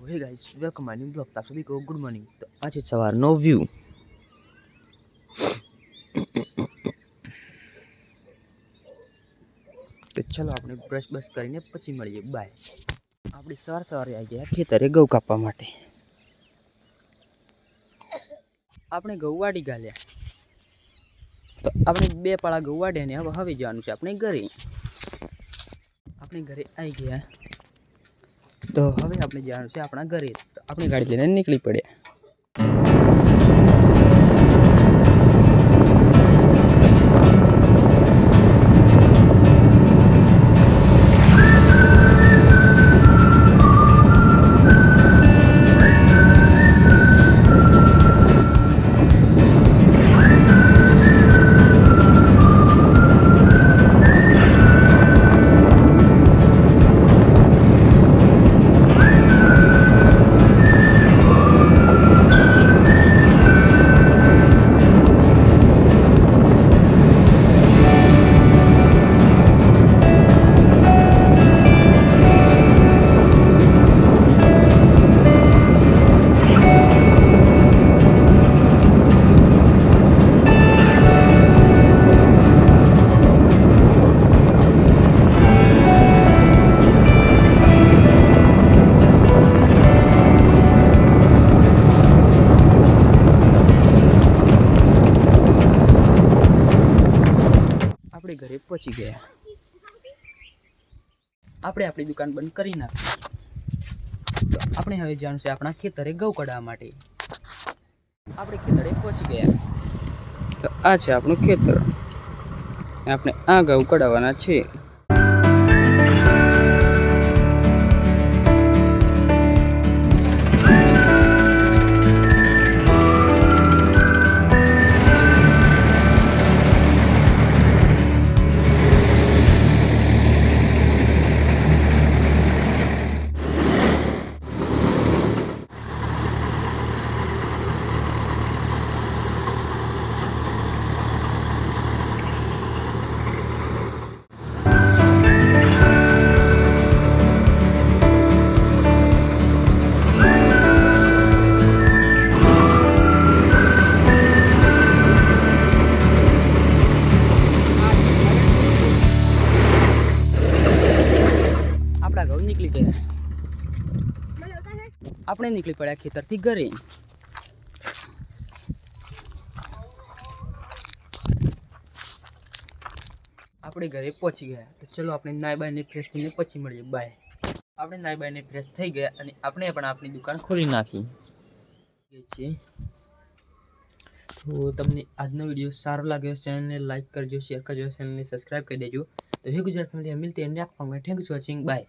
Hey guys welcome my new blog. आप सभी को गुड मॉर्निंग। तो आज सवारनो व्यू तो चलो આપણે બ્રશ બસ કરીને પછી મળીએ બાય। આપણી સવારે આવી ગયા ખેતરે ઘઉં કાપવા માટે। આપણે ઘઉં વાડી ગાલ્યા તો આપણે બે પાળા ઘઉં વાડ્યા ને હવે જવાનું છે આપણે ઘરે। આપણે ઘરે આવી ગયા तो હવે આપણે જવાનું છે આપણા ઘરે। તો આપણી ગાડી લઈને નીકળી પડ્યા। આપણે ઘરે પહોંચી ગયા। આપણે આપણી દુકાન બંધ કરી નાખી। તો આપણે હવે જવાનું છે આપણા ખેતરે ઘઉં કાઢવા માટે। આપણે ખેતરે પહોંચી ગયા। તો આ છે આપણું ખેતર। આપણે આ ઘઉં કાઢવાના છે। निकली गया आपने निकली पड़ा खेतर थी घरे। આપણે ઘરે પહોંચી ગયા। તો ચલો આપણે નાઈ બાઈને ફ્રેશ થઈને પછી મળીએ બાય। આપણે નાઈ બાઈને ફ્રેશ થઈ ગયા અને આપણે પણ આપણી દુકાન ખોલી નાખી છે। તો તમને આજનો વિડિયો સારો લાગ્યો ચેનલને લાઈક કરજો, શેર કરજો, ચેનલને સબસ્ક્રાઇબ કરી દેજો। तो हे गुजरात फैमिली मिलते हैं नेक्स्ट में। Thank you for watching bye.